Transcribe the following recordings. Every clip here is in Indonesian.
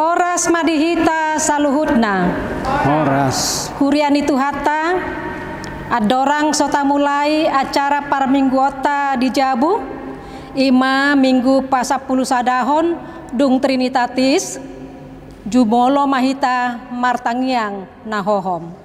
Horas madihita saluhutna. Horas. Huriani tuhata. Adorang sota mulai acara parmingguota di Jabu. Ima minggu pasapuluh sadahon dung Trinitatis. Jumolo mahita martangiang nahohom.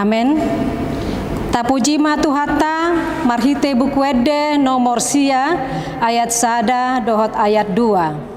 Amen. Tapuji matuhata marhite bukwede nomor sia ayat sada dohot ayat 2.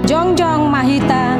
Jongjong mahita.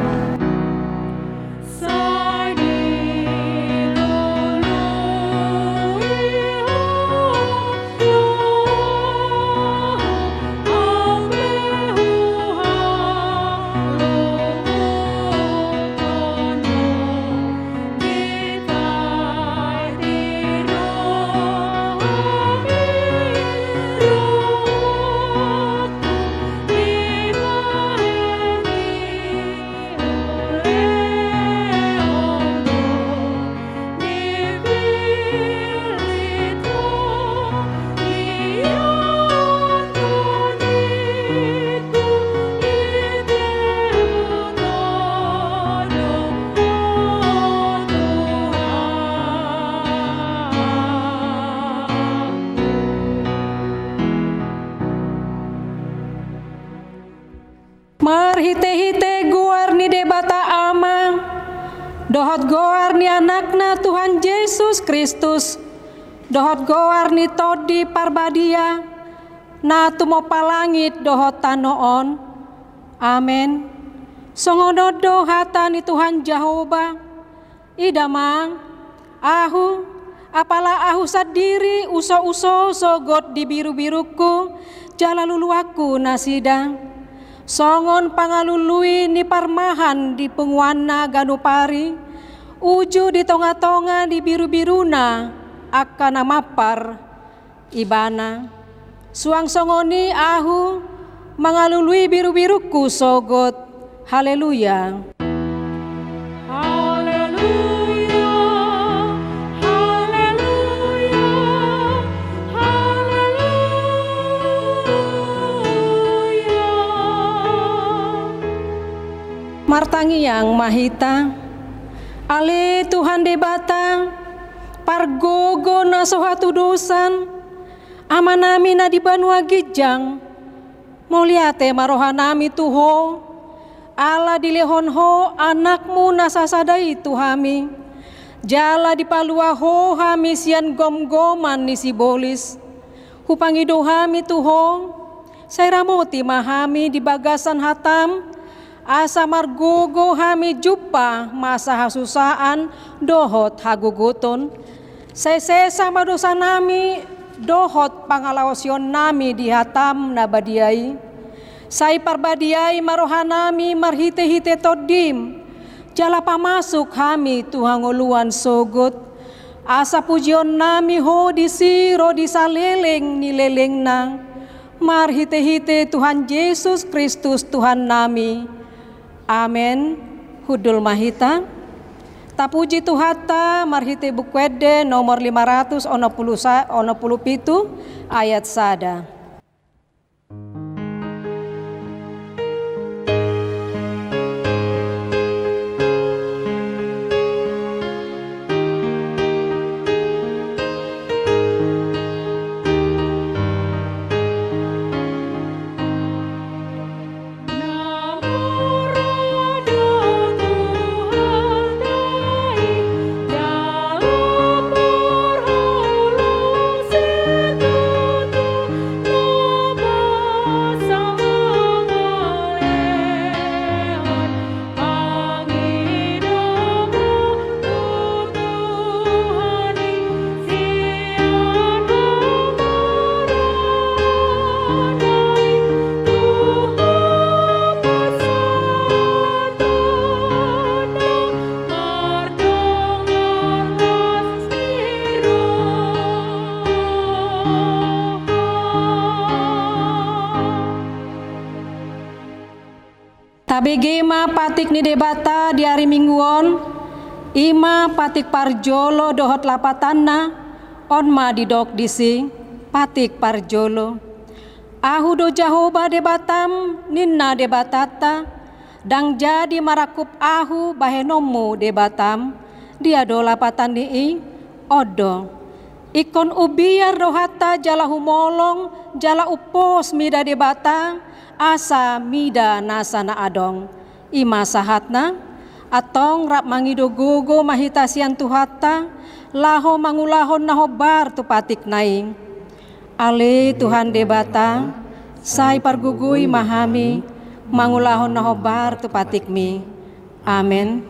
Marhite-hite guar ni debata ama. Dohot goar ni anakna Tuhan Yesus Kristus. Dohot goar ni todi parbadia. Na tumo palangit dohot tanoon. Amen. Songonodo hata ni Tuhan Jehovah. Idamang ahu apala ahu sadiri uso-uso sogot di biru-biruku jalaluluaku nasida. Songon pangalului ni parmahan di penguana ganupari, uju di tonga-tonga di biru-biruna akan namapar ibana. Suang songoni ahu mangalului biru-biruku sogot. Haleluya. Martangi yang mahita, Ale Tuhan debata pargogo na sohatu dosan amanami na di banua gijang moliate marohanami tuho ala dilehonho anakmu nasasadai tuhami jala di palua ho hami sian gom-goman ni si bolis hupangido hami tuho sayramoti mahami di bagasan hatam asa margogo hami jumpa masa hasusaan dohot haguguton sesa madosa nami dohot pangalawasyon nami di hatam nabadiai sai parbadiai marohanami marhite-hite todim jala pamasuk hami tuhangoluan sogot asa pujion nami ho disiro disaleleng nileleng na marhite-hite Tuhan Yesus Kristus Tuhan nami. Amen. Hudul mahita. Tapuji Tuhata marhite bukwede nomor 500 ono puluh pitu ayat sada. Tabegema patik ni debata di hari mingguon ima patik parjolo dohot lapatanna onma didok disi patik parjolo ahu do jahoba debatam ninna debatata dang jadi marakup ahu bahenomu debatam dia do lapatan dii odo ikon ubiar dohata jala humolong jala upos mida debata asa mida nasana adong ima sahatna atong rap mangido gogo mahitasian tuhata laho mangulahon nahobar tu patik naing ale Tuhan debata sai pargugui mahami mangulahon nahobar tu patikmi amen.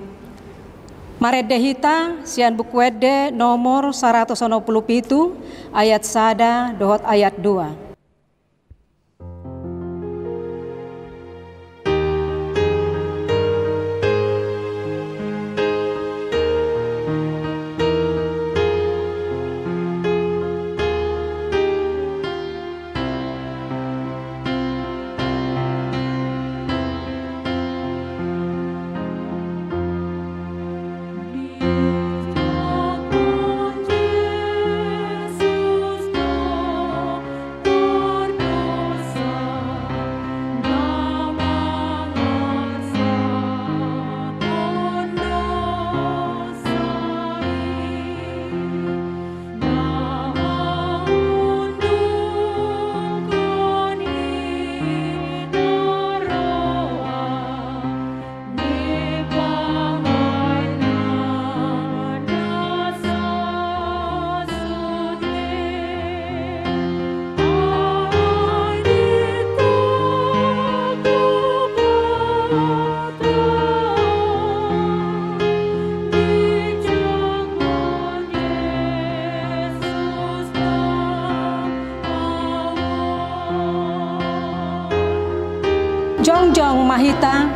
Maredehita sian bukwede nomor 197 ayat sada dohot ayat 2. Jongjong mahita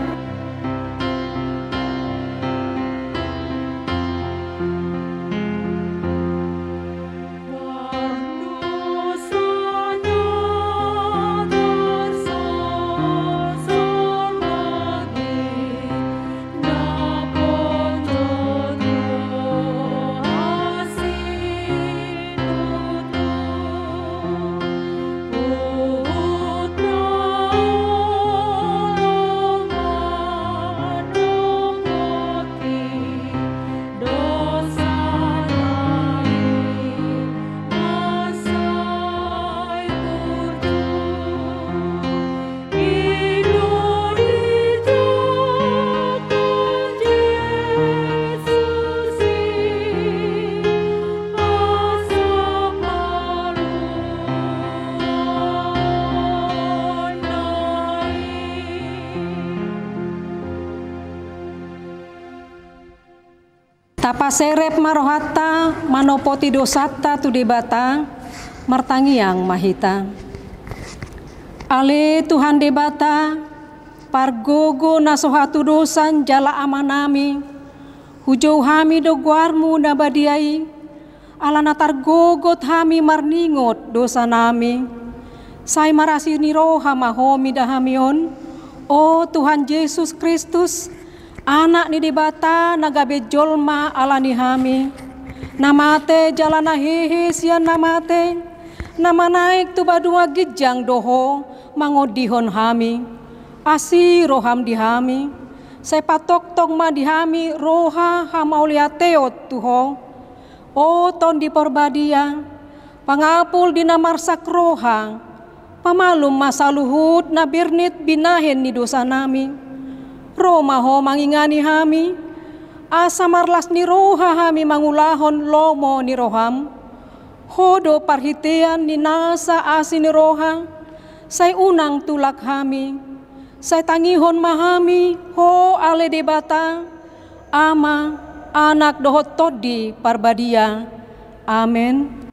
Tapaserep marohata manopoti dosata tu debata martangiang mahita. Ale Tuhan debata pargogo nasohatu dosan jala amanami hujau hami dogwarmu nabadiai alana targogot hami marningot dosa nami sai marasi niroha mahomi dahamion o Tuhan Yesus Kristus anak ni debata nagabe jolma alani hami namate jalana hehe sian namate nama naik tu badua gijang doho mangodihon hami asi roham dihami saya patok tong ma dihami roha hamaulia teot tuho o ton di porbadia pangapul dinamarsak roha pamalum masa luhut na birnit binahen ni dosa nami Roma ho mangingani hami asa marlas ni roha hami mangulahon lomo ni roham hodo parhitean ni nasa asi ni roha say unang tulak hami say tangihon mahami ho ale debata ama anak dohot todi parbadia amen.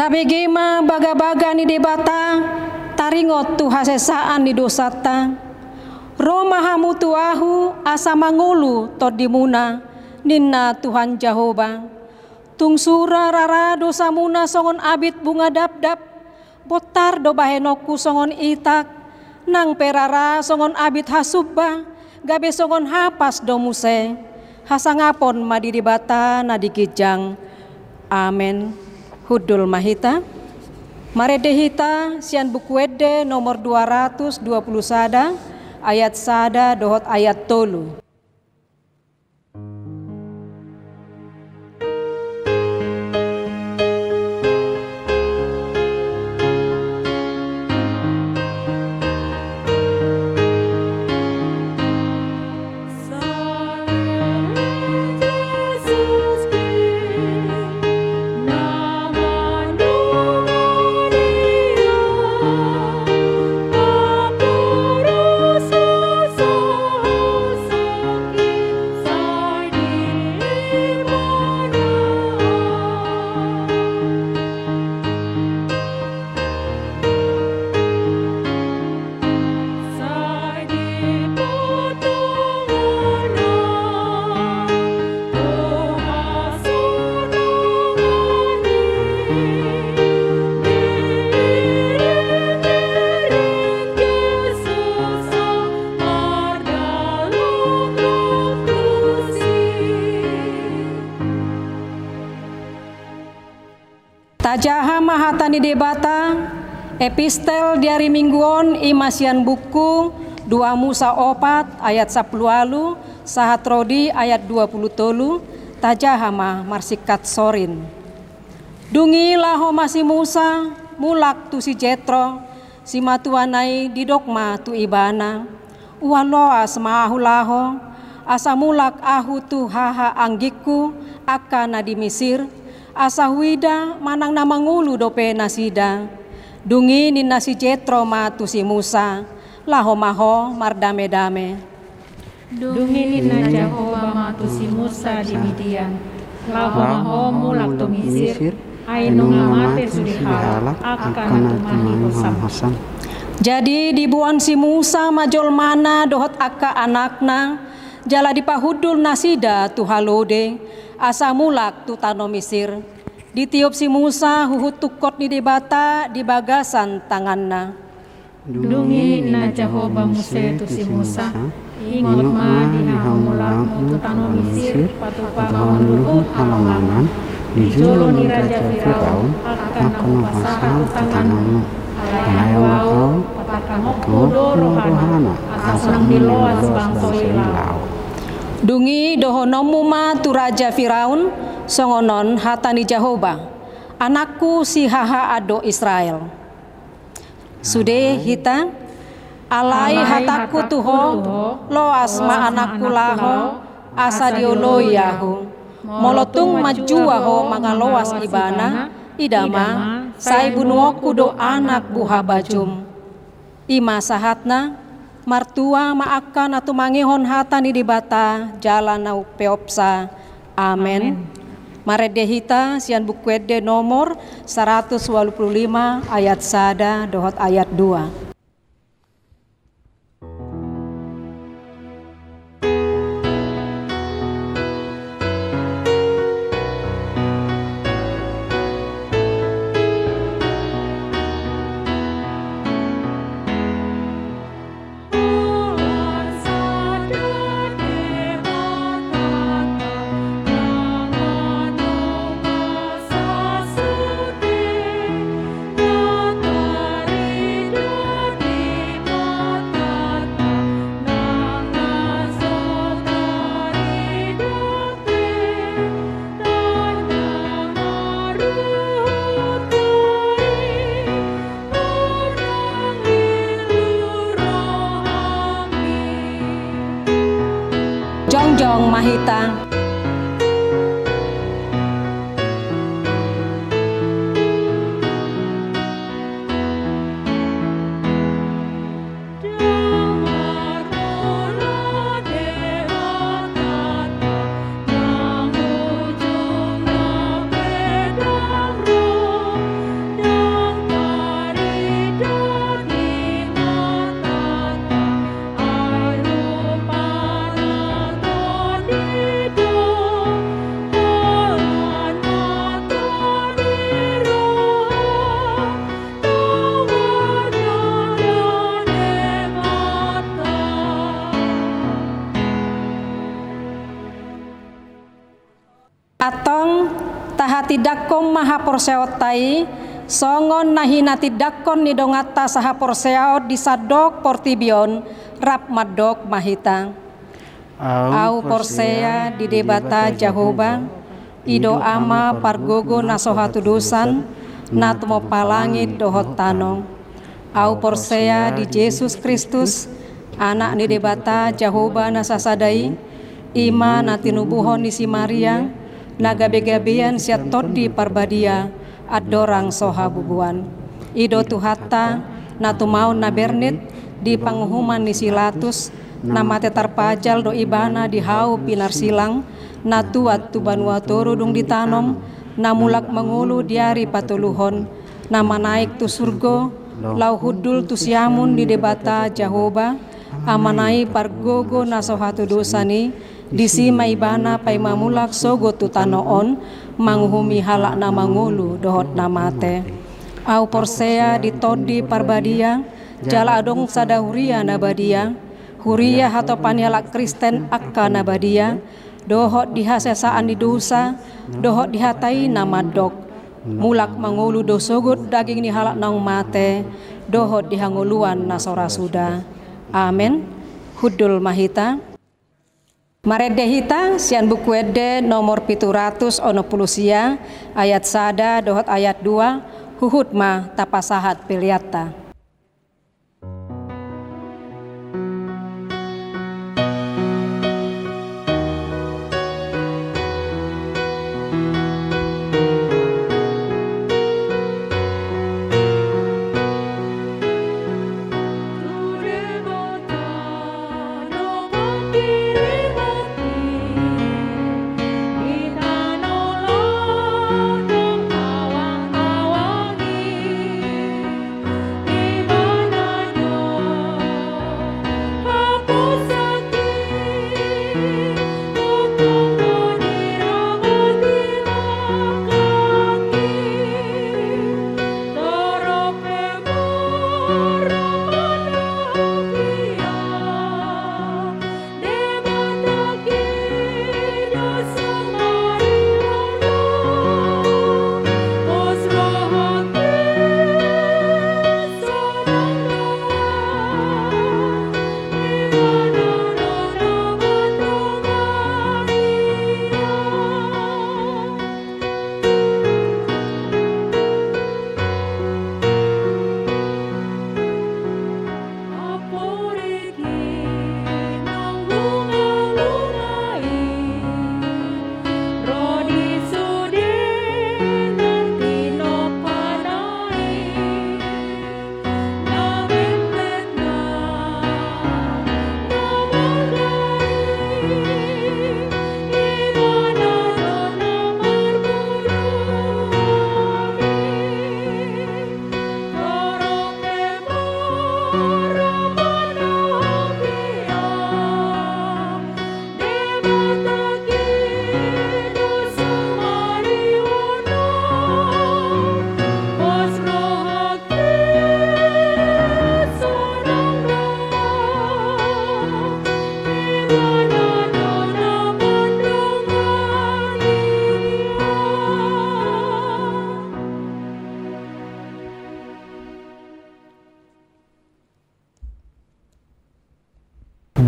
Tabegema baga-baga ni debata taringot tu hasesaan ni dosata Roma hamu tuahu asa mangulu todimuna ninna Tuhan Jehovah tungsura rara dosa muna songon abit bunga dap-dap botar do bahenoku songon itak nang perara songon abit hasubba gabe songon hapas do muse hasangapon madi debata nadikijang amen. Hudul mahita maredehita sian buku ede nomor 220 sada ayat sada dohot ayat tolu. Tajaha mahatani debata epistel diari mingguon imasian buku 2 Musa 4 ayat 10 alu sahat rodi ayat 20 tolu tajaha marsikat sorin dungi laho masi Musa mulak tu si Jetro si matuanai didokma tu ibana ualoa semahu laho asa mulak ahu tu haha anggiku akana di Mesir asa huida manang namangulu dope nasida dungi ni nasi Jetro matu si Musa laho maho mardame-dame dungi ni na Jehovah matu si Musa di Midian laho maho mulak to Mesir Aino ngamate sudihala akan tumahi hosam. Jadi dibuan si Musa majol mana dohot aka anakna jala dipahudul nasida tu halode asa mulak tu tano Mesir. Ditiup si Musa huhut tukot ni debata di bagasan tanganna. Dungi na Jehovah Muse tu si Musa. Ingot ma dihamulak tu tano Mesir patupa manuluhut halamangan. Dijolo ni Raja Firaun akan pasah tanganmu. Alayang kau papakamok rohana asang diloas bangso ilau. Dungi dohonomu ma tu Raja Firaun songonon hatani Jehovah anakku si haha ado Israel. Sude hita alai hataku tuho loas ma anakku laho asa diolo yahu molotung majua ho mangaloas ibana idama sai bunuoku do anak buha bajum ima sahatna martua maakan atu mangihon hatani di bata jalan au peopsa. Amen. Maredehita sian bukwede nomor 125 ayat sada dohot ayat 2. Jongjong Mahita. Atong tahati dakkom maha porseotai songon nahina tidakon ni dongata saha porseot disadok portibion rap madok mahita au porsea di debata Jehovah ido ama pargogo nasohatu dosan natumo palangit dohot tanong au porsea di Yesus Kristus anak ni debata Jehovah nasasadai ima natinubuhon di si Maria nagabe-gabean siat todi parbadia adorang soha bubuan ido tuhata natu mau na bernet di panghuman ni Silatus nama tetar pajal do ibana di hau pinar silang natuat tu banua torudung ditanom namulak mengulu diari patuluhon nama naik tu surgo lau hudul tu siamun di debata Jehovah amanai pargogo nasohatu dosani disi maibana pai mamulak sogo tu tanoon manguhumi halak na mangulu dohot namate au porsea ditodi parbadia jala adong sada huria nabadia huria hato panialak Kristen akka nabadia dohot dihasesaan di dosa dohot dihatai namadok mulak mangulu do sogot daging ni halak nang mate dohot dihanguluan nasora suda. Amen. Hudul Mahita. Maredehita sian buku ede nomor 700 ono pulusia ayat sada dohot ayat 2 huhut ma tapasahat piliata. Awan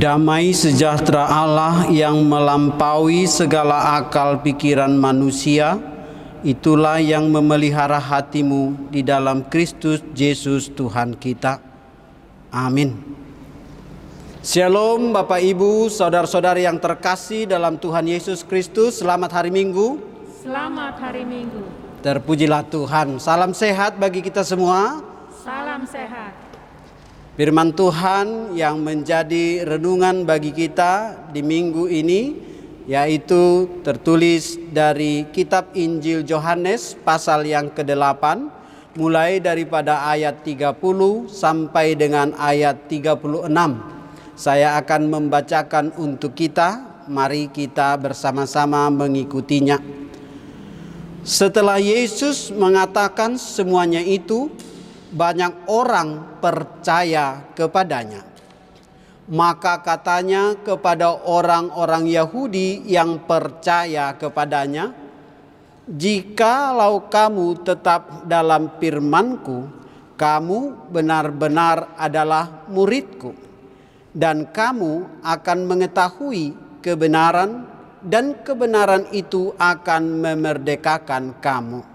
Damai sejahtera Allah yang melampaui segala akal pikiran manusia, itulah yang memelihara hatimu di dalam Kristus Yesus Tuhan kita. Amin. Shalom Bapak Ibu, saudara-saudari yang terkasih dalam Tuhan Yesus Kristus. Selamat hari Minggu. Selamat hari Minggu. Terpujilah Tuhan. Salam sehat bagi kita semua. Salam sehat. Firman Tuhan yang menjadi renungan bagi kita di minggu ini yaitu tertulis dari kitab Injil Yohanes pasal yang ke-8 mulai daripada ayat 30 sampai dengan ayat 36. Saya akan membacakan untuk kita, mari kita bersama-sama mengikutinya. Setelah Yesus mengatakan semuanya itu, banyak orang percaya kepadanya. Maka katanya kepada orang-orang Yahudi yang percaya kepadanya, "Jikalau kamu tetap dalam firman-Ku, kamu benar-benar adalah murid-Ku, dan kamu akan mengetahui kebenaran, dan kebenaran itu akan memerdekakan kamu."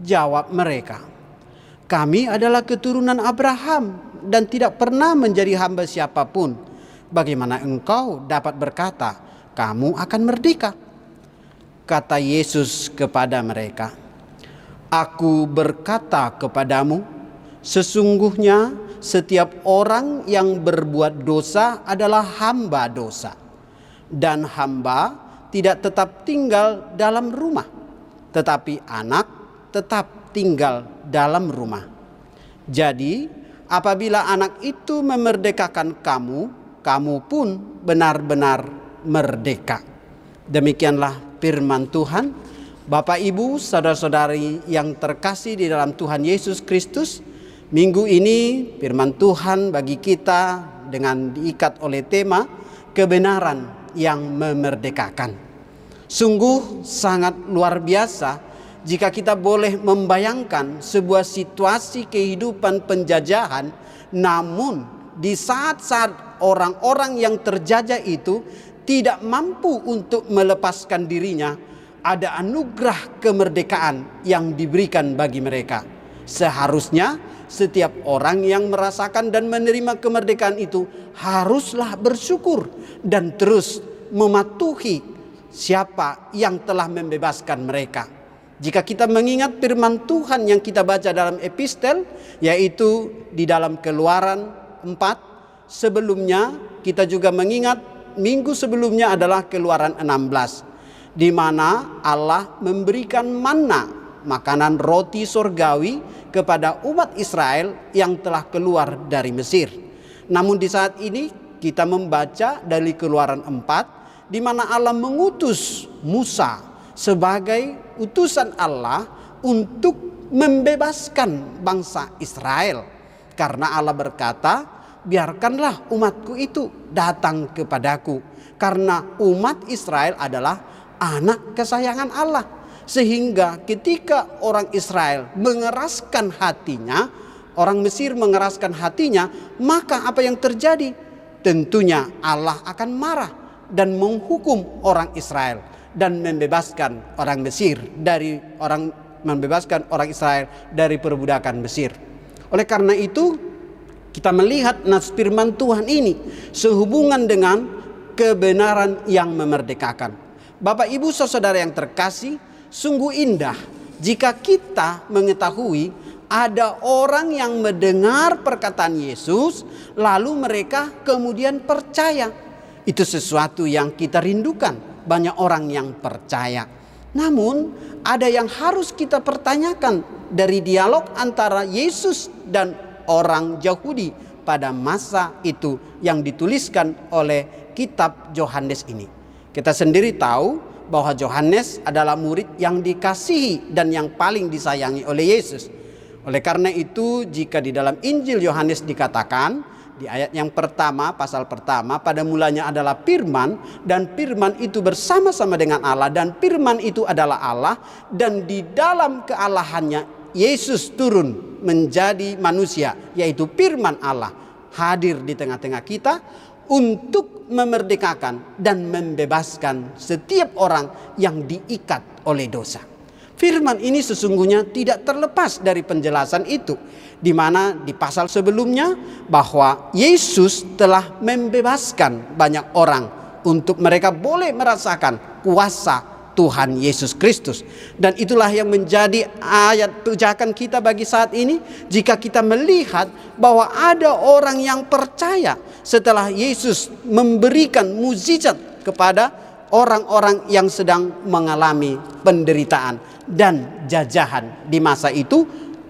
Jawab mereka, "Kami adalah keturunan Abraham dan tidak pernah menjadi hamba siapapun. Bagaimana engkau dapat berkata, kamu akan merdeka?" Kata Yesus kepada mereka, "Aku berkata kepadamu, sesungguhnya setiap orang yang berbuat dosa adalah hamba dosa. Dan hamba tidak tetap tinggal dalam rumah, tetapi anak tetap tinggal dalam rumah. Jadi apabila anak itu memerdekakan kamu, kamu pun benar-benar merdeka." Demikianlah firman Tuhan. Bapak Ibu, saudara-saudari yang terkasih di dalam Tuhan Yesus Kristus, minggu ini firman Tuhan bagi kita dengan diikat oleh tema kebenaran yang memerdekakan. Sungguh sangat luar biasa jika kita boleh membayangkan sebuah situasi kehidupan penjajahan, namun di saat-saat orang-orang yang terjajah itu tidak mampu untuk melepaskan dirinya, ada anugerah kemerdekaan yang diberikan bagi mereka. Seharusnya setiap orang yang merasakan dan menerima kemerdekaan itu haruslah bersyukur dan terus mematuhi siapa yang telah membebaskan mereka. Jika kita mengingat firman Tuhan yang kita baca dalam epistel, yaitu di dalam Keluaran 4, sebelumnya kita juga mengingat minggu sebelumnya adalah Keluaran 16, di mana Allah memberikan manna, makanan roti sorgawi kepada umat Israel yang telah keluar dari Mesir. Namun di saat ini kita membaca dari Keluaran 4, di mana Allah mengutus Musa sebagai utusan Allah untuk membebaskan bangsa Israel. Karena Allah berkata, "Biarkanlah umatku itu datang kepadaku." Karena umat Israel adalah anak kesayangan Allah. Sehingga ketika orang Israel mengeraskan hatinya, orang Mesir mengeraskan hatinya, maka apa yang terjadi? Tentunya Allah akan marah dan menghukum orang Israel dan membebaskan orang Israel dari perbudakan Mesir. Oleh karena itu, kita melihat nas firman Tuhan ini sehubungan dengan kebenaran yang memerdekakan. Bapak Ibu saudara yang terkasih, sungguh indah jika kita mengetahui ada orang yang mendengar perkataan Yesus lalu mereka kemudian percaya. Itu sesuatu yang kita rindukan. Banyak orang yang percaya. Namun ada yang harus kita pertanyakan dari dialog antara Yesus dan orang Yahudi pada masa itu yang dituliskan oleh kitab Yohanes ini. Kita sendiri tahu bahwa Yohanes adalah murid yang dikasihi dan yang paling disayangi oleh Yesus. Oleh karena itu, jika di dalam Injil Yohanes dikatakan di ayat yang pertama, pasal pertama, pada mulanya adalah firman, dan firman itu bersama-sama dengan Allah, dan firman itu adalah Allah, dan di dalam kealahannya Yesus turun menjadi manusia, yaitu firman Allah, hadir di tengah-tengah kita untuk memerdekakan dan membebaskan setiap orang yang diikat oleh dosa. Firman ini sesungguhnya tidak terlepas dari penjelasan itu, di mana di pasal sebelumnya bahwa Yesus telah membebaskan banyak orang untuk mereka boleh merasakan kuasa Tuhan Yesus Kristus. Dan itulah yang menjadi ayat pijakan kita bagi saat ini, jika kita melihat bahwa ada orang yang percaya setelah Yesus memberikan mukjizat kepada orang-orang yang sedang mengalami penderitaan dan jajahan di masa itu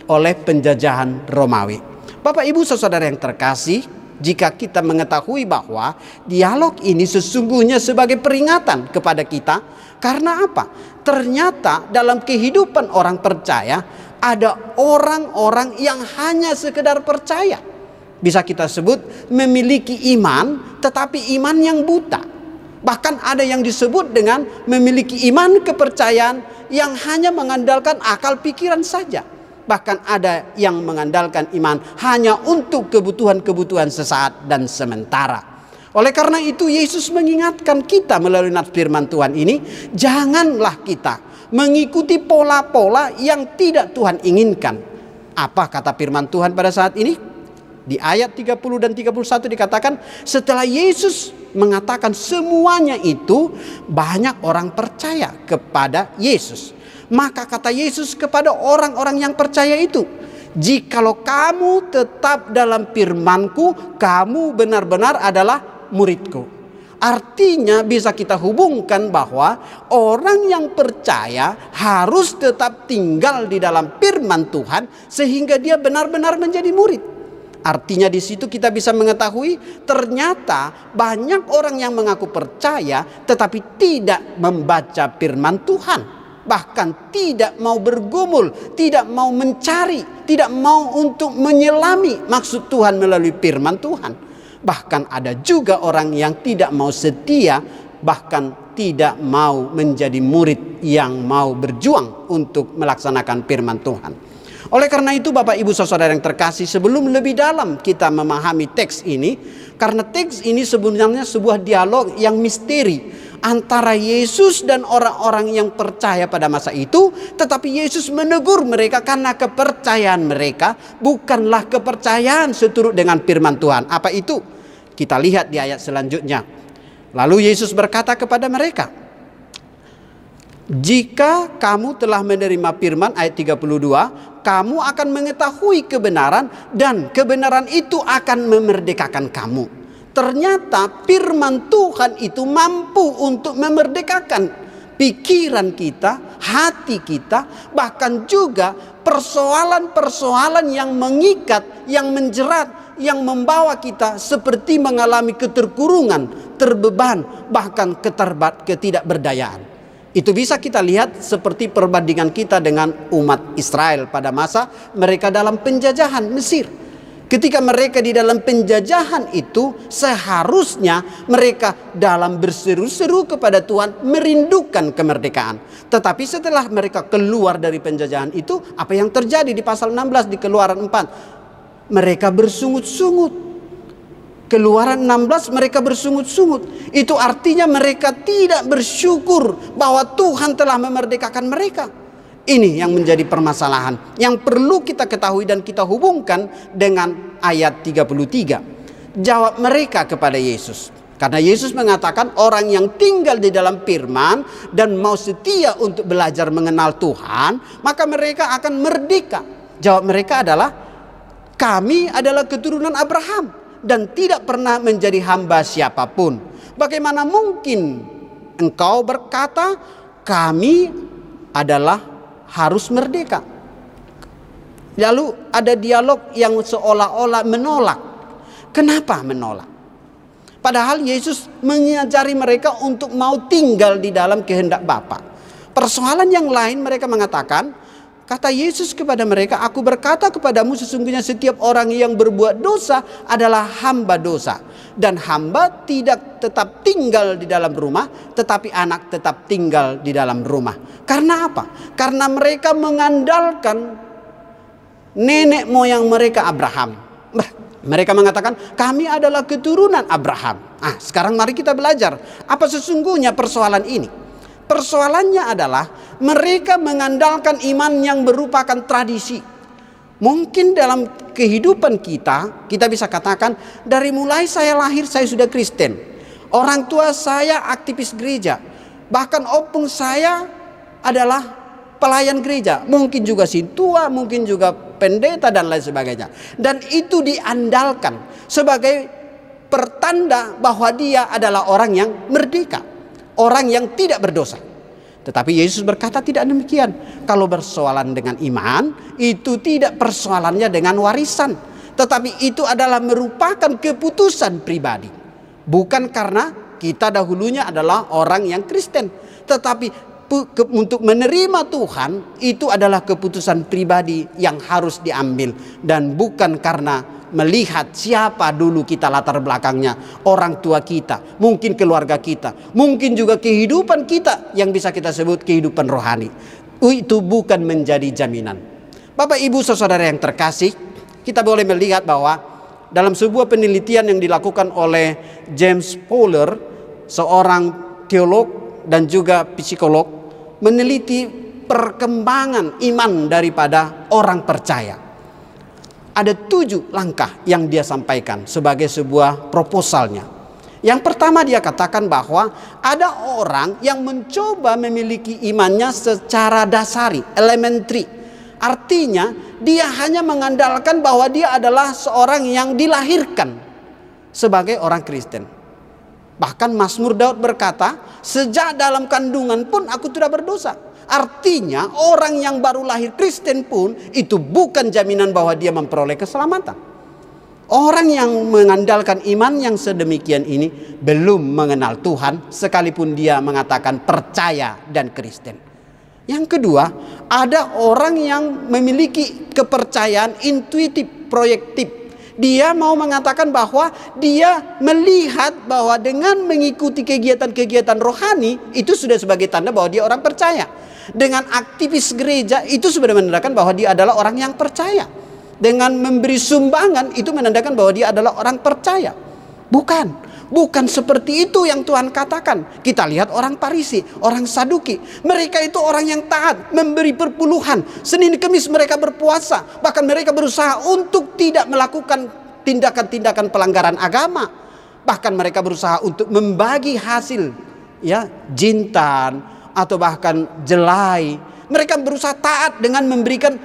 oleh penjajahan Romawi. Bapak Ibu saudara yang terkasih, jika kita mengetahui bahwa dialog ini sesungguhnya sebagai peringatan kepada kita, karena apa? Ternyata dalam kehidupan orang percaya ada orang-orang yang hanya sekedar percaya. Bisa kita sebut memiliki iman, tetapi iman yang buta. Bahkan ada yang disebut dengan memiliki iman kepercayaan yang hanya mengandalkan akal pikiran saja. Bahkan ada yang mengandalkan iman hanya untuk kebutuhan-kebutuhan sesaat dan sementara. Oleh karena itu Yesus mengingatkan kita melalui nats firman Tuhan ini, janganlah kita mengikuti pola-pola yang tidak Tuhan inginkan. Apa kata firman Tuhan pada saat ini? Di ayat 30 dan 31 dikatakan, setelah Yesus mengatakan semuanya itu, banyak orang percaya kepada Yesus. Maka kata Yesus kepada orang-orang yang percaya itu, jikalau kamu tetap dalam firman-Ku, kamu benar-benar adalah murid-Ku. Artinya bisa kita hubungkan bahwa orang yang percaya harus tetap tinggal di dalam firman Tuhan sehingga dia benar-benar menjadi murid. Artinya di situ kita bisa mengetahui ternyata banyak orang yang mengaku percaya tetapi tidak membaca firman Tuhan. Bahkan tidak mau bergumul, tidak mau mencari, tidak mau untuk menyelami maksud Tuhan melalui firman Tuhan. Bahkan ada juga orang yang tidak mau setia, bahkan tidak mau menjadi murid yang mau berjuang untuk melaksanakan firman Tuhan. Oleh karena itu Bapak Ibu saudara yang terkasih, sebelum lebih dalam kita memahami teks ini, karena teks ini sebenarnya sebuah dialog yang misteri antara Yesus dan orang-orang yang percaya pada masa itu, tetapi Yesus menegur mereka karena kepercayaan mereka bukanlah kepercayaan seturut dengan firman Tuhan. Apa itu? Kita lihat di ayat selanjutnya. Lalu Yesus berkata kepada mereka, jika kamu telah menerima firman, ayat 32, kamu akan mengetahui kebenaran dan kebenaran itu akan memerdekakan kamu. Ternyata firman Tuhan itu mampu untuk memerdekakan pikiran kita, hati kita, bahkan juga persoalan-persoalan yang mengikat, yang menjerat, yang membawa kita seperti mengalami keterkurungan, terbeban, bahkan ketidakberdayaan. Itu bisa kita lihat seperti perbandingan kita dengan umat Israel pada masa mereka dalam penjajahan Mesir. Ketika mereka di dalam penjajahan itu, seharusnya mereka dalam berseru-seru kepada Tuhan merindukan kemerdekaan. Tetapi setelah mereka keluar dari penjajahan itu, apa yang terjadi di pasal 16 di Keluaran 4? Mereka bersungut-sungut. Keluaran 16 mereka bersungut-sungut. Itu artinya mereka tidak bersyukur bahwa Tuhan telah memerdekakan mereka. Ini yang menjadi permasalahan yang perlu kita ketahui dan kita hubungkan dengan ayat 33. Jawab mereka kepada Yesus. Karena Yesus mengatakan orang yang tinggal di dalam firman dan mau setia untuk belajar mengenal Tuhan, maka mereka akan merdeka. Jawab mereka adalah, kami adalah keturunan Abraham dan tidak pernah menjadi hamba siapapun. Bagaimana mungkin engkau berkata kami adalah harus merdeka? Lalu ada dialog yang seolah-olah menolak. Kenapa menolak? Padahal Yesus mengajari mereka untuk mau tinggal di dalam kehendak Bapa. Persoalan yang lain mereka mengatakan, kata Yesus kepada mereka, aku berkata kepadamu sesungguhnya setiap orang yang berbuat dosa adalah hamba dosa. Dan hamba tidak tetap tinggal di dalam rumah, tetapi anak tetap tinggal di dalam rumah. Karena apa? Karena mereka mengandalkan nenek moyang mereka Abraham. Mereka mengatakan kami adalah keturunan Abraham. Sekarang mari kita belajar apa sesungguhnya persoalan ini. Persoalannya adalah mereka mengandalkan iman yang merupakan tradisi. Mungkin dalam kehidupan kita bisa katakan dari mulai saya lahir saya sudah Kristen. Orang tua saya aktivis gereja. Bahkan opung saya adalah pelayan gereja. Mungkin juga sintua, mungkin juga pendeta dan lain sebagainya. Dan itu diandalkan sebagai pertanda bahwa dia adalah orang yang merdeka. Orang yang tidak berdosa. Tetapi Yesus berkata tidak demikian. Kalau persoalan dengan iman, itu tidak persoalannya dengan warisan. Tetapi itu adalah merupakan keputusan pribadi. Bukan karena kita dahulunya adalah orang yang Kristen. Tetapi untuk menerima Tuhan, itu adalah keputusan pribadi yang harus diambil. Dan bukan karena melihat siapa dulu kita latar belakangnya, orang tua kita, mungkin keluarga kita, mungkin juga kehidupan kita yang bisa kita sebut kehidupan rohani. Itu bukan menjadi jaminan. Bapak Ibu saudara yang terkasih, kita boleh melihat bahwa dalam sebuah penelitian yang dilakukan oleh James Fowler, seorang teolog dan juga psikolog, meneliti perkembangan iman daripada orang percaya. Ada 7 langkah yang dia sampaikan sebagai sebuah proposalnya. Yang pertama dia katakan bahwa ada orang yang mencoba memiliki imannya secara dasari, elementary. Artinya dia hanya mengandalkan bahwa dia adalah seorang yang dilahirkan sebagai orang Kristen. Bahkan Mazmur Daud berkata, sejak dalam kandungan pun aku tidak berdosa. Artinya orang yang baru lahir Kristen pun itu bukan jaminan bahwa dia memperoleh keselamatan. Orang yang mengandalkan iman yang sedemikian ini belum mengenal Tuhan sekalipun dia mengatakan percaya dan Kristen. Yang kedua, ada orang yang memiliki kepercayaan intuitif, proyektif. Dia mau mengatakan bahwa dia melihat bahwa dengan mengikuti kegiatan-kegiatan rohani itu sudah sebagai tanda bahwa dia orang percaya. Dengan aktivis gereja itu sudah menandakan bahwa dia adalah orang yang percaya. Dengan memberi sumbangan itu menandakan bahwa dia adalah orang percaya. Bukan seperti itu yang Tuhan katakan. Kita lihat orang Farisi, orang Saduki. Mereka itu orang yang taat, memberi perpuluhan. Senin Kemis mereka berpuasa. Bahkan mereka berusaha untuk tidak melakukan tindakan-tindakan pelanggaran agama. Bahkan mereka berusaha untuk membagi hasil jintan atau bahkan jelai. Mereka berusaha taat dengan memberikan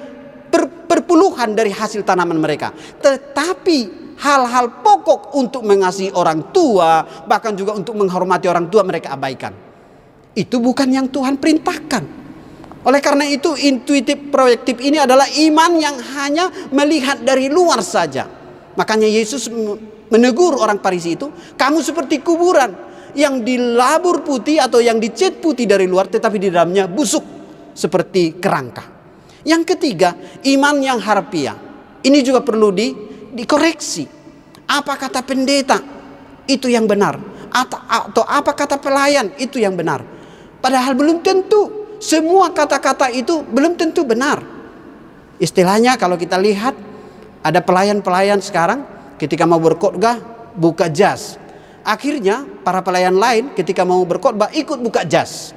perpuluhan dari hasil tanaman mereka. Tetapi hal-hal pokok untuk mengasihi orang tua, bahkan juga untuk menghormati orang tua mereka abaikan. Itu bukan yang Tuhan perintahkan. Oleh karena itu intuitif proyektif ini adalah iman yang hanya melihat dari luar saja. Makanya Yesus menegur orang Farisi itu, kamu seperti kuburan yang dilabur putih atau yang dicat putih dari luar tetapi di dalamnya busuk seperti kerangka. Yang ketiga, iman yang harfiah. Ini juga perlu dikoreksi. Apa kata pendeta itu yang benar, atau apa kata pelayan itu yang benar. Padahal belum tentu semua kata-kata itu belum tentu benar. Istilahnya kalau kita lihat ada pelayan-pelayan sekarang ketika mau berkhotbah buka jas. Akhirnya para pelayan lain ketika mau berkhotbah ikut buka jas.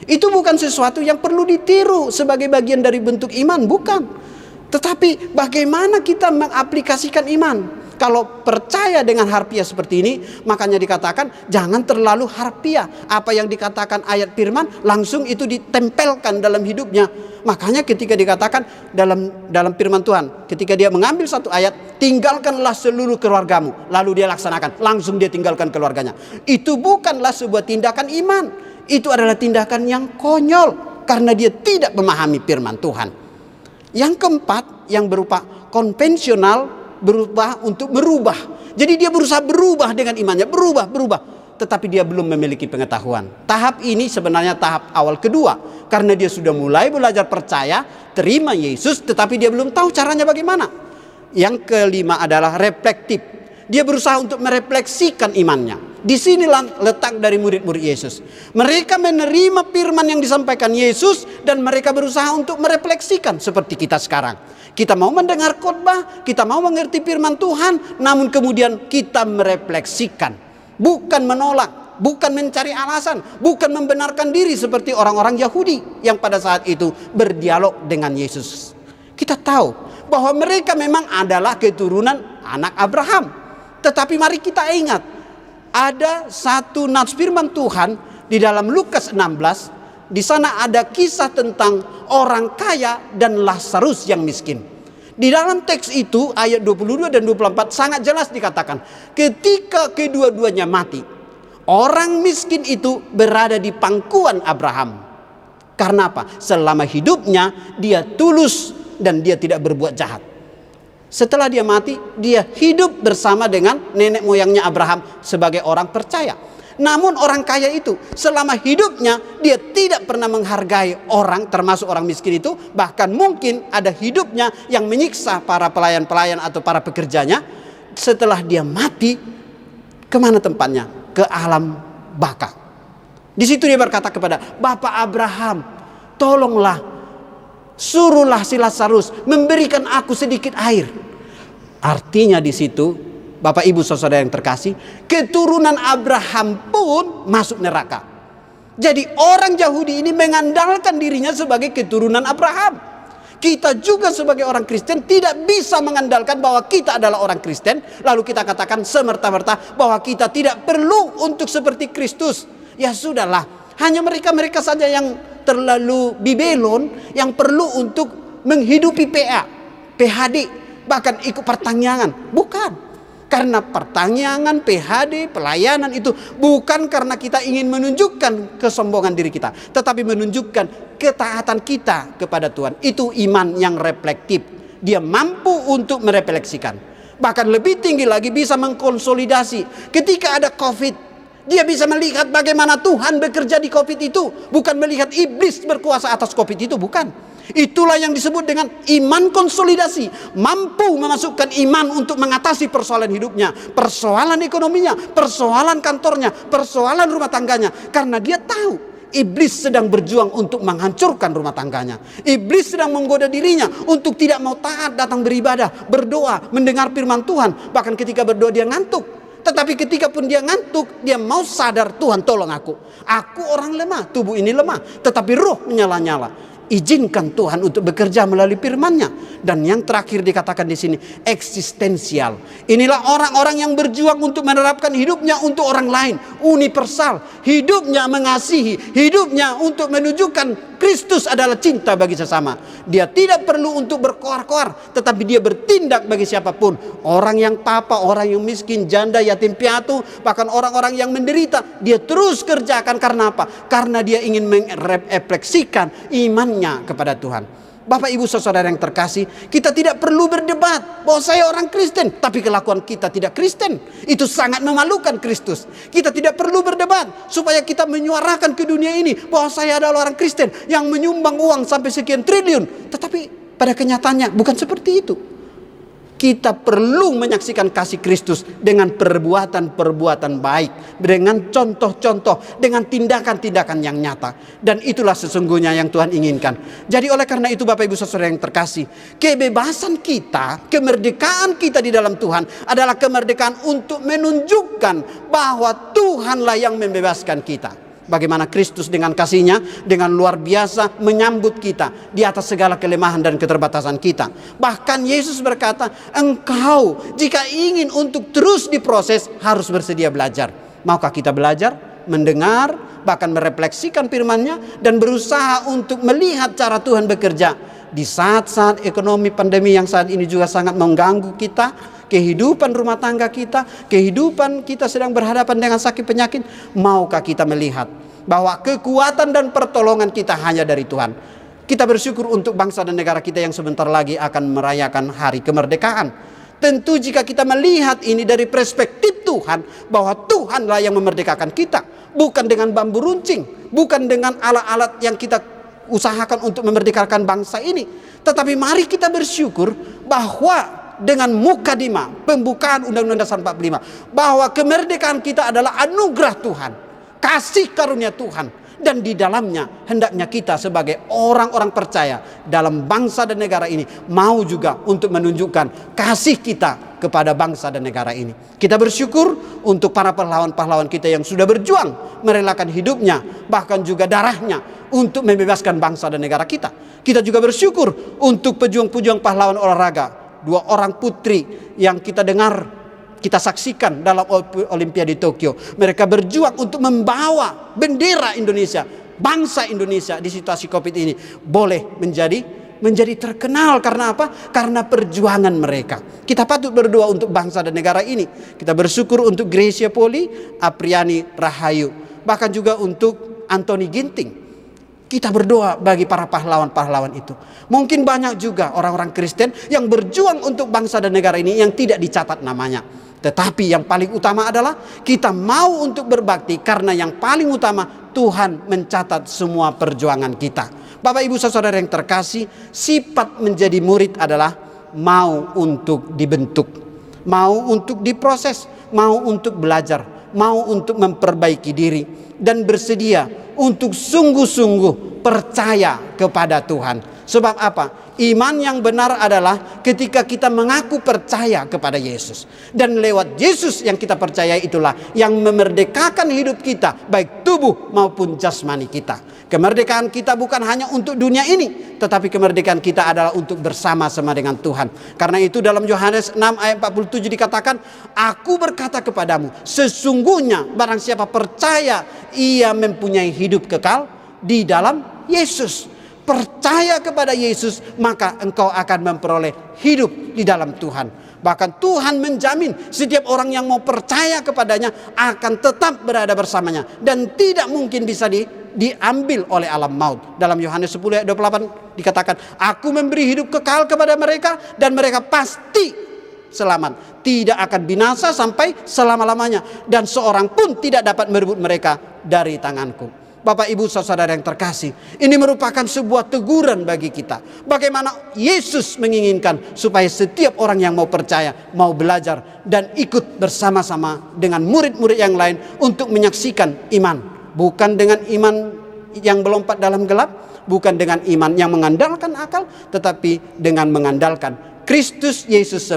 Itu bukan sesuatu yang perlu ditiru sebagai bagian dari bentuk iman, bukan. Tetapi bagaimana kita mengaplikasikan iman? Kalau percaya dengan harfiah seperti ini, makanya dikatakan jangan terlalu harfiah. Apa yang dikatakan ayat firman langsung itu ditempelkan dalam hidupnya. Makanya ketika dikatakan dalam firman Tuhan, ketika dia mengambil satu ayat, tinggalkanlah seluruh keluargamu, lalu dia laksanakan, langsung dia tinggalkan keluarganya. Itu bukanlah sebuah tindakan iman. Itu adalah tindakan yang konyol karena dia tidak memahami firman Tuhan. Yang keempat, yang berupa konvensional, berubah untuk merubah. Jadi dia berusaha berubah dengan imannya, berubah. Tetapi dia belum memiliki pengetahuan. Tahap ini sebenarnya tahap awal kedua. Karena dia sudah mulai belajar percaya, terima Yesus, tetapi dia belum tahu caranya bagaimana. Yang kelima adalah reflektif. Dia berusaha untuk merefleksikan imannya. Disinilah letak dari murid-murid Yesus. Mereka menerima firman yang disampaikan Yesus dan mereka berusaha untuk merefleksikan seperti kita sekarang. Kita mau mendengar khotbah, kita mau mengerti firman Tuhan, namun kemudian kita merefleksikan. Bukan menolak, bukan mencari alasan, bukan membenarkan diri seperti orang-orang Yahudi yang pada saat itu berdialog dengan Yesus. Kita tahu bahwa mereka memang adalah keturunan anak Abraham. Tetapi mari kita ingat, ada satu nats firman Tuhan di dalam Lukas 16. Di sana ada kisah tentang orang kaya dan Lazarus yang miskin. Di dalam teks itu ayat 22 dan 24 sangat jelas dikatakan, ketika kedua-duanya mati, orang miskin itu berada di pangkuan Abraham. Karena apa? Selama hidupnya dia tulus dan dia tidak berbuat jahat. Setelah dia mati, dia hidup bersama dengan nenek moyangnya Abraham sebagai orang percaya. Namun orang kaya itu selama hidupnya dia tidak pernah menghargai orang, termasuk orang miskin itu. Bahkan mungkin ada hidupnya yang menyiksa para pelayan-pelayan atau para pekerjanya. Setelah dia mati, kemana tempatnya? Ke alam baka. Di situ dia berkata kepada Bapak Abraham, tolonglah, suruhlah si Lazarus memberikan aku sedikit air. Artinya di situ, Bapak Ibu saudara yang terkasih, keturunan Abraham pun masuk neraka. Jadi orang Yahudi ini mengandalkan dirinya sebagai keturunan Abraham. Kita juga sebagai orang Kristen tidak bisa mengandalkan bahwa kita adalah orang Kristen, lalu kita katakan semerta-merta bahwa kita tidak perlu untuk seperti Kristus. Ya sudahlah, hanya mereka-mereka saja yang terlalu bibelon yang perlu untuk menghidupi PA, PHD, bahkan ikut pertanyaan. Bukan. Karena pertanyaan, PHD, pelayanan itu bukan karena kita ingin menunjukkan kesombongan diri kita, tetapi menunjukkan ketaatan kita kepada Tuhan. Itu iman yang reflektif. Dia mampu untuk merefleksikan. Bahkan lebih tinggi lagi bisa mengkonsolidasi. Ketika ada COVID, dia bisa melihat bagaimana Tuhan bekerja di COVID itu. Bukan melihat iblis berkuasa atas COVID itu, bukan. Itulah yang disebut dengan iman konsolidasi. Mampu memasukkan iman untuk mengatasi persoalan hidupnya, persoalan ekonominya, persoalan kantornya, persoalan rumah tangganya. Karena dia tahu iblis sedang berjuang untuk menghancurkan rumah tangganya. Iblis sedang menggoda dirinya untuk tidak mau taat, datang beribadah, berdoa, mendengar firman Tuhan. Bahkan ketika berdoa dia ngantuk. Tetapi ketika pun dia ngantuk, dia mau sadar, Tuhan tolong aku. Aku orang lemah, tubuh ini lemah, tetapi roh menyala-nyala. Izinkan Tuhan untuk bekerja melalui firman-Nya. Dan yang terakhir dikatakan di sini, eksistensial. Inilah orang-orang yang berjuang untuk menerapkan hidupnya untuk orang lain, universal. Hidupnya mengasihi, hidupnya untuk menunjukkan Kristus adalah cinta bagi sesama. Dia tidak perlu untuk berkoar-koar, tetapi dia bertindak bagi siapapun. Orang yang papa, orang yang miskin, janda, yatim piatu, bahkan orang-orang yang menderita, dia terus kerjakan. Karena apa? Karena dia ingin merefleksikan imannya kepada Tuhan. Bapak Ibu saudara yang terkasih, kita tidak perlu berdebat bahwa saya orang Kristen, tapi kelakuan kita tidak Kristen. Itu sangat memalukan Kristus. Kita tidak perlu berdebat supaya kita menyuarakan ke dunia ini bahwa saya adalah orang Kristen yang menyumbang uang sampai sekian triliun. Tetapi pada kenyataannya bukan seperti itu. Kita perlu menyaksikan kasih Kristus dengan perbuatan-perbuatan baik, dengan contoh-contoh, dengan tindakan-tindakan yang nyata. Dan itulah sesungguhnya yang Tuhan inginkan. Jadi oleh karena itu Bapak Ibu saudara yang terkasih, kebebasan kita, kemerdekaan kita di dalam Tuhan adalah kemerdekaan untuk menunjukkan bahwa Tuhanlah yang membebaskan kita. Bagaimana Kristus dengan kasih-Nya dengan luar biasa menyambut kita di atas segala kelemahan dan keterbatasan kita. Bahkan Yesus berkata, engkau jika ingin untuk terus diproses harus bersedia belajar. Maukah kita belajar, mendengar, bahkan merefleksikan firman-Nya dan berusaha untuk melihat cara Tuhan bekerja di saat-saat ekonomi pandemi yang saat ini juga sangat mengganggu kita, kehidupan rumah tangga kita, kehidupan kita sedang berhadapan dengan sakit penyakit. Maukah kita melihat bahwa kekuatan dan pertolongan kita hanya dari Tuhan? Kita bersyukur untuk bangsa dan negara kita yang sebentar lagi akan merayakan hari kemerdekaan. Tentu jika kita melihat ini dari perspektif Tuhan, bahwa Tuhanlah yang memerdekakan kita, bukan dengan bambu runcing, bukan dengan alat-alat yang kita usahakan untuk memerdekakan bangsa ini. Tetapi mari kita bersyukur bahwa dengan mukadimah pembukaan Undang-Undang Dasar 45 bahwa kemerdekaan kita adalah anugerah Tuhan, kasih karunia Tuhan, dan di dalamnya hendaknya kita sebagai orang-orang percaya dalam bangsa dan negara ini mau juga untuk menunjukkan kasih kita kepada bangsa dan negara ini. Kita bersyukur untuk para pahlawan-pahlawan kita yang sudah berjuang merelakan hidupnya, bahkan juga darahnya untuk membebaskan bangsa dan negara kita. Kita juga bersyukur untuk pejuang-pejuang pahlawan olahraga, 2 orang putri yang kita dengar, kita saksikan dalam Olimpiade Tokyo. Mereka berjuang untuk membawa bendera Indonesia, bangsa Indonesia di situasi Covid ini boleh menjadi terkenal. Karena apa? Karena perjuangan mereka. Kita patut berdoa untuk bangsa dan negara ini. Kita bersyukur untuk Gracia Poli, Apriani Rahayu, bahkan juga untuk Anthony Ginting. Kita berdoa bagi para pahlawan-pahlawan itu. Mungkin banyak juga orang-orang Kristen yang berjuang untuk bangsa dan negara ini yang tidak dicatat namanya. Tetapi yang paling utama adalah kita mau untuk berbakti, karena yang paling utama Tuhan mencatat semua perjuangan kita. Bapak Ibu Saudara yang terkasih, sifat menjadi murid adalah mau untuk dibentuk, mau untuk diproses, mau untuk belajar, mau untuk memperbaiki diri, dan bersedia untuk sungguh-sungguh percaya kepada Tuhan. Sebab apa? Iman yang benar adalah ketika kita mengaku percaya kepada Yesus. Dan lewat Yesus yang kita percaya itulah yang memerdekakan hidup kita, baik tubuh maupun jasmani kita. Kemerdekaan kita bukan hanya untuk dunia ini, tetapi kemerdekaan kita adalah untuk bersama-sama dengan Tuhan. Karena itu dalam Yohanes 6 ayat 47 dikatakan, aku berkata kepadamu, sesungguhnya barang siapa percaya, ia mempunyai hidup kekal di dalam Yesus. Percaya kepada Yesus, maka engkau akan memperoleh hidup di dalam Tuhan. Bahkan Tuhan menjamin setiap orang yang mau percaya kepadanya akan tetap berada bersamanya, dan tidak mungkin bisa diambil oleh alam maut. Dalam Yohanes 10 ayat 28 dikatakan, aku memberi hidup kekal kepada mereka, dan mereka pasti selamat, tidak akan binasa sampai selama-lamanya, dan seorang pun tidak dapat merebut mereka dari tanganku. Bapak Ibu Saudara yang terkasih, ini merupakan sebuah teguran bagi kita. Bagaimana Yesus menginginkan supaya setiap orang yang mau percaya, mau belajar, dan ikut bersama-sama dengan murid-murid yang lain untuk menyaksikan iman. Bukan dengan iman yang melompat dalam gelap, bukan dengan iman yang mengandalkan akal, tetapi dengan mengandalkan Kristus Yesus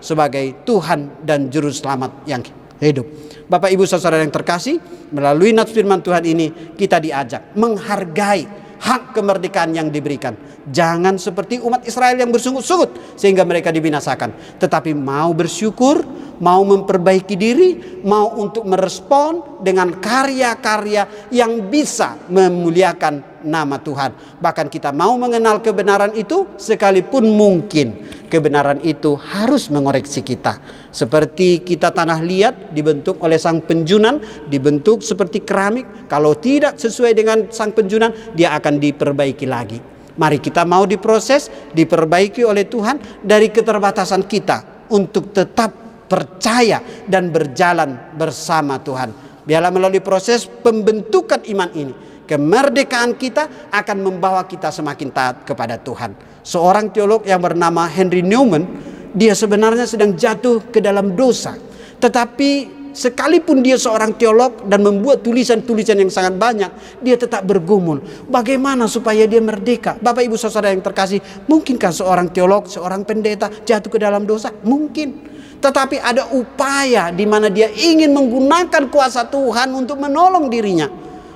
sebagai Tuhan dan Juru Selamat yang hidup. Bapak Ibu Saudara yang terkasih, melalui nats firman Tuhan ini kita diajak menghargai hak kemerdekaan yang diberikan. Jangan seperti umat Israel yang bersungut-sungut sehingga mereka dibinasakan, tetapi mau bersyukur, mau memperbaiki diri, mau untuk merespon dengan karya-karya yang bisa memuliakan nama Tuhan. Bahkan kita mau mengenal kebenaran itu, sekalipun mungkin kebenaran itu harus mengoreksi kita. Seperti kita tanah liat dibentuk oleh sang penjunan, dibentuk seperti keramik. Kalau tidak sesuai dengan sang penjunan, dia akan diperbaiki lagi. Mari kita mau diproses, diperbaiki oleh Tuhan dari keterbatasan kita untuk tetap percaya dan berjalan bersama Tuhan. Biarlah melalui proses pembentukan iman ini, kemerdekaan kita akan membawa kita semakin taat kepada Tuhan. Seorang teolog yang bernama Henry Newman, dia sebenarnya sedang jatuh ke dalam dosa. Tetapi sekalipun dia seorang teolog dan membuat tulisan-tulisan yang sangat banyak, dia tetap bergumul bagaimana supaya dia merdeka. Bapak Ibu Saudara yang terkasih, mungkinkah seorang teolog, seorang pendeta jatuh ke dalam dosa? Mungkin. Tetapi ada upaya di mana dia ingin menggunakan kuasa Tuhan untuk menolong dirinya.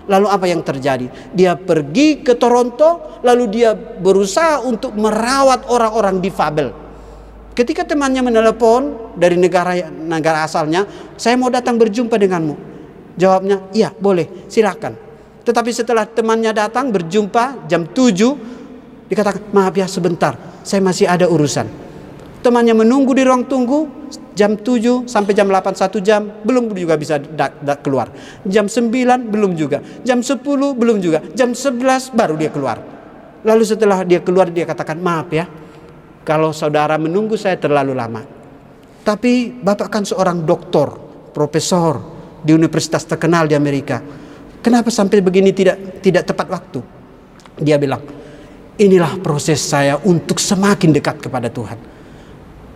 Lalu apa yang terjadi? Dia pergi ke Toronto, lalu dia berusaha untuk merawat orang-orang difabel. Ketika temannya menelepon dari negara asalnya, saya mau datang berjumpa denganmu. Jawabnya, iya boleh, silakan. Tetapi setelah temannya datang berjumpa jam 7, dikatakan, maaf ya sebentar, saya masih ada urusan. Temannya menunggu di ruang tunggu jam 7 sampai jam 8, 1 jam, belum juga bisa keluar. Jam 9 belum juga, jam 10 belum juga, jam 11 baru dia keluar. Lalu setelah dia keluar, dia katakan, maaf ya, kalau saudara menunggu saya terlalu lama. Tapi Bapak kan seorang doktor, profesor di universitas terkenal di Amerika. Kenapa sampai begini tidak tepat waktu? Dia bilang, inilah proses saya untuk semakin dekat kepada Tuhan.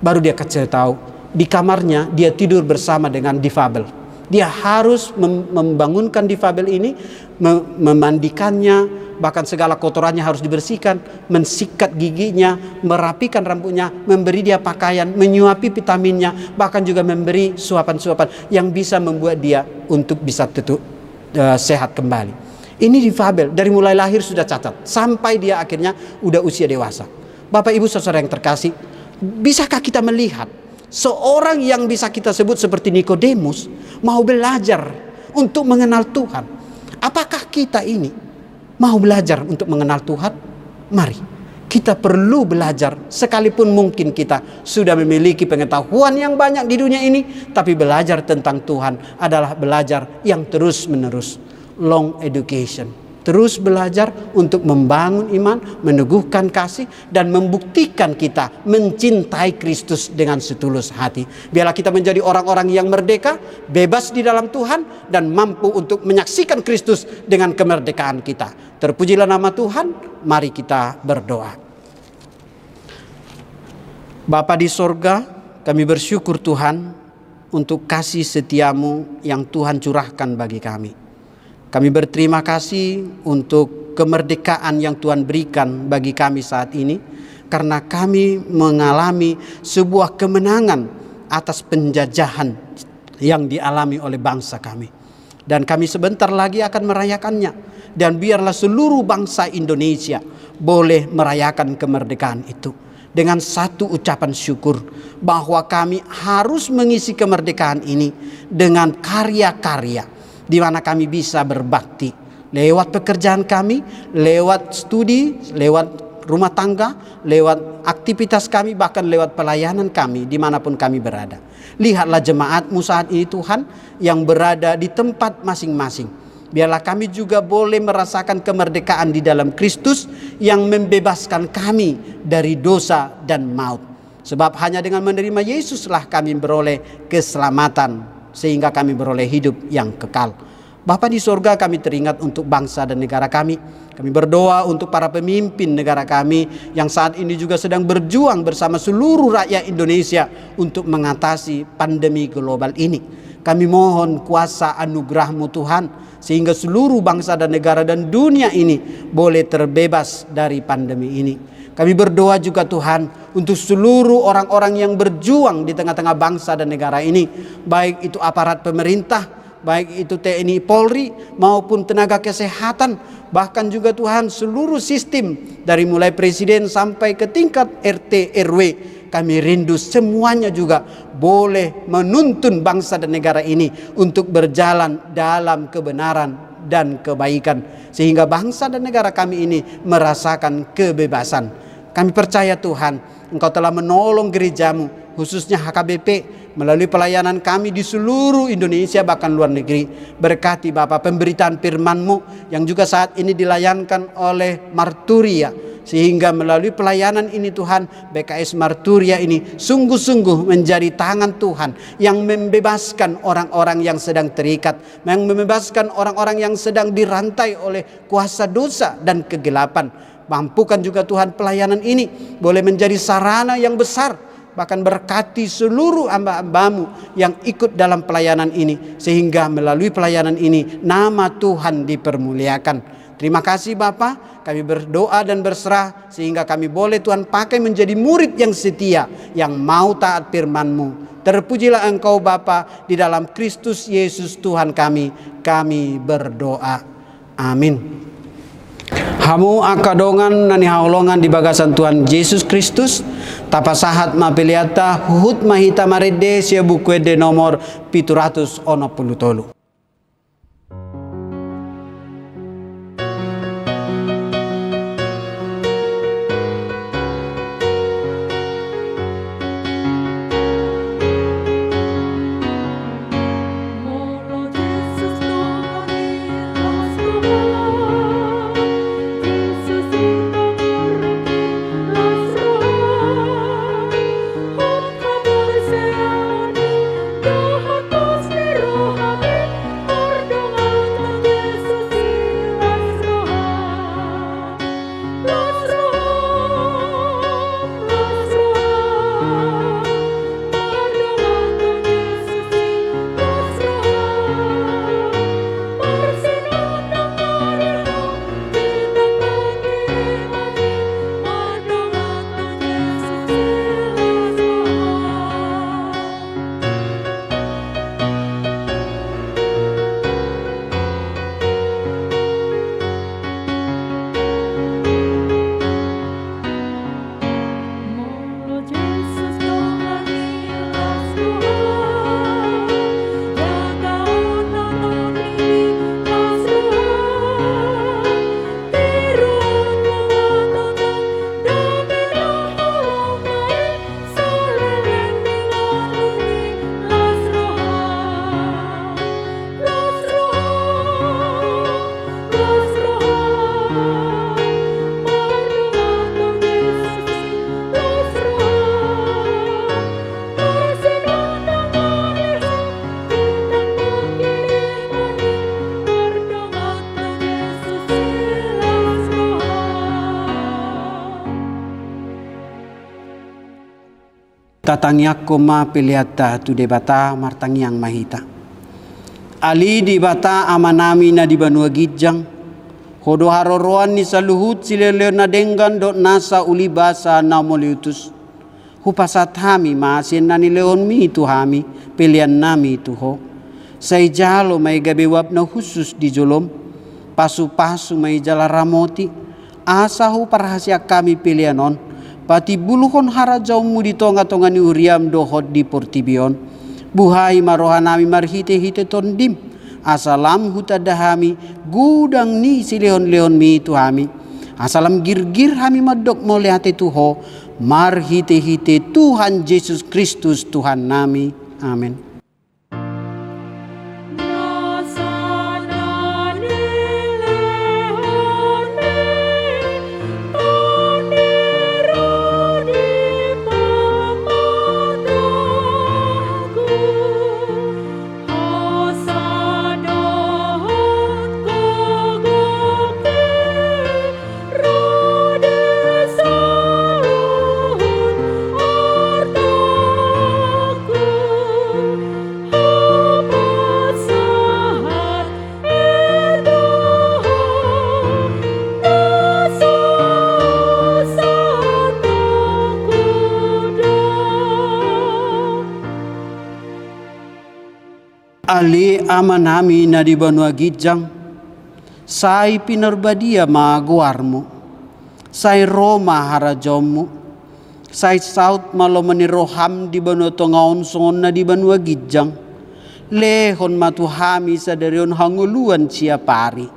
baru dia kasih tahu di kamarnya dia tidur bersama dengan difabel. Dia harus membangunkan difabel ini, memandikannya, bahkan segala kotorannya harus dibersihkan, mensikat giginya, merapikan rambutnya, memberi dia pakaian, menyuapi vitaminnya, bahkan juga memberi suapan-suapan yang bisa membuat dia untuk bisa sehat kembali. Ini difabel dari mulai lahir sudah cacat sampai dia akhirnya udah usia dewasa. Bapak Ibu Saudara yang terkasih, bisakah kita melihat seorang yang bisa kita sebut seperti Nikodemus mau belajar untuk mengenal Tuhan? Apakah kita ini mau belajar untuk mengenal Tuhan? Mari, kita perlu belajar, sekalipun mungkin kita sudah memiliki pengetahuan yang banyak di dunia ini, tapi belajar tentang Tuhan adalah belajar yang terus-menerus, long education. Terus belajar untuk membangun iman, meneguhkan kasih, dan membuktikan kita mencintai Kristus dengan setulus hati. Biarlah kita menjadi orang-orang yang merdeka, bebas di dalam Tuhan, dan mampu untuk menyaksikan Kristus dengan kemerdekaan kita. Terpujilah nama Tuhan, mari kita berdoa. Bapa di sorga, kami bersyukur Tuhan untuk kasih setiamu yang Tuhan curahkan bagi kami. Kami berterima kasih untuk kemerdekaan yang Tuhan berikan bagi kami saat ini, karena kami mengalami sebuah kemenangan atas penjajahan yang dialami oleh bangsa kami. Dan kami sebentar lagi akan merayakannya. Dan biarlah seluruh bangsa Indonesia boleh merayakan kemerdekaan itu dengan satu ucapan syukur bahwa kami harus mengisi kemerdekaan ini dengan karya-karya di mana kami bisa berbakti lewat pekerjaan kami, lewat studi, lewat rumah tangga, lewat aktivitas kami, bahkan lewat pelayanan kami dimanapun kami berada. Lihatlah jemaat-Mu saat ini Tuhan yang berada di tempat masing-masing. Biarlah kami juga boleh merasakan kemerdekaan di dalam Kristus yang membebaskan kami dari dosa dan maut. Sebab hanya dengan menerima Yesuslah kami beroleh keselamatan, sehingga kami beroleh hidup yang kekal. Bapa di sorga, kami teringat untuk bangsa dan negara kami. Kami berdoa untuk para pemimpin negara kami yang saat ini juga sedang berjuang bersama seluruh rakyat Indonesia untuk mengatasi pandemi global ini. Kami mohon kuasa anugerah-Mu Tuhan, sehingga seluruh bangsa dan negara dan dunia ini boleh terbebas dari pandemi ini. Kami berdoa juga Tuhan untuk seluruh orang-orang yang berjuang di tengah-tengah bangsa dan negara ini, baik itu aparat pemerintah, baik itu TNI Polri maupun tenaga kesehatan, bahkan juga Tuhan seluruh sistem dari mulai presiden sampai ke tingkat RT RW. Kami rindu semuanya juga boleh menuntun bangsa dan negara ini untuk berjalan dalam kebenaran dan kebaikan, sehingga bangsa dan negara kami ini merasakan kebebasan. Kami percaya Tuhan, Engkau telah menolong gereja-Mu, khususnya HKBP, melalui pelayanan kami di seluruh Indonesia bahkan luar negeri. Berkati Bapak pemberitaan firman-Mu yang juga saat ini dilayankan oleh Marturia, sehingga melalui pelayanan ini Tuhan, BKS Marturia ini sungguh-sungguh menjadi tangan Tuhan yang membebaskan orang-orang yang sedang terikat, yang membebaskan orang-orang yang sedang dirantai oleh kuasa dosa dan kegelapan. Mampukan juga Tuhan pelayanan ini boleh menjadi sarana yang besar, bahkan berkati seluruh hamba-hamba-Mu yang ikut dalam pelayanan ini, sehingga melalui pelayanan ini nama Tuhan dipermuliakan. Terima kasih Bapa, kami berdoa dan berserah sehingga kami boleh Tuhan pakai menjadi murid yang setia, yang mau taat firman-Mu. Terpujilah Engkau Bapa, di dalam Kristus Yesus Tuhan kami berdoa. Amin. Hamu akadongan nani haolongan di bagasan Tuhan Yesus Kristus, tapasahat mapeliata huhut mahita marede sia buku de nomor 763. Tatangyak ma peliata tu debata martangyang mahita. Ali di bata amanami na di Banua Gijang. Hodo haroroan ni saluhut sileleo na denggan dot nasa ulibasa na moliutus. Hupasat hami maasin na ni leon mi itu hami pilihan nami itu ho. Say jalo may gabewab na khusus di jolom. Pasu-pasu may jala ramoti. Asa hu parahasya kami pilihanon. Pati buluhon harajaw mo dito nga tonga ni Uriam dohod di Portibion. Buhay marohanami marhite-hite tondim. Asalam hutadahami gudang ni silehon-lehon mi itu hami. Asalam girgir hami madok molihat itu ho. Marhite-hite Tuhan Yesus Kristus Tuhan nami. Amin. Ali amanami na di Banua Gijang, say pinarbadia maaguarmo, say Roma harajomu, say South malomani roham di Banua Tongaon songon na di Banua Gijang, lehon matuhami sa darion hanguluan siya pari.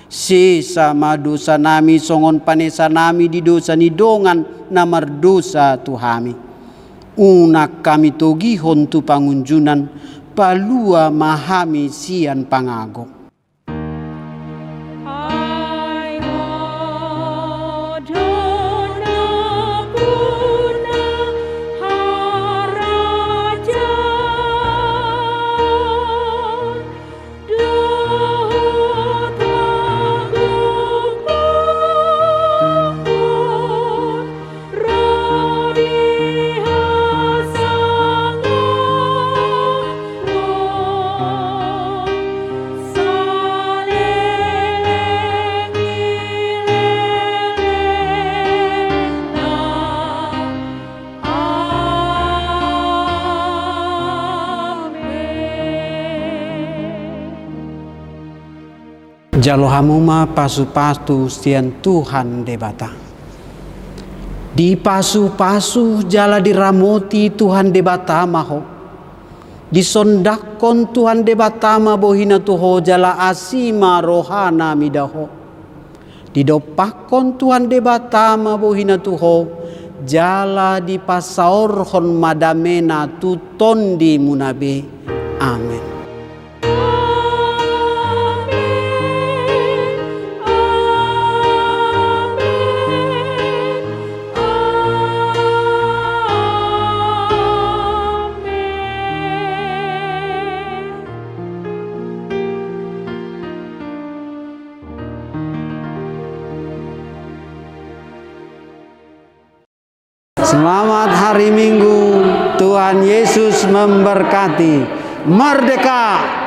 Sisa madosa nami songon panesa nami di dosa ni dongan na mardosa tuhami. Unak kami togihon tu pangunjunan, palua mahami sian pangago. Jalohamuma pasu-pasu sian Tuhan debata. Di pasu-pasu jala diramoti Tuhan debata maho. Disondakon Tuhan debata ma bohina tuho jala asima rohana midaho. Didopakon Tuhan debata ma bohina tuho jala di pasaorhon madamena tuton di munabe. Amin. Selamat hari Minggu, Tuhan Yesus memberkati. Merdeka!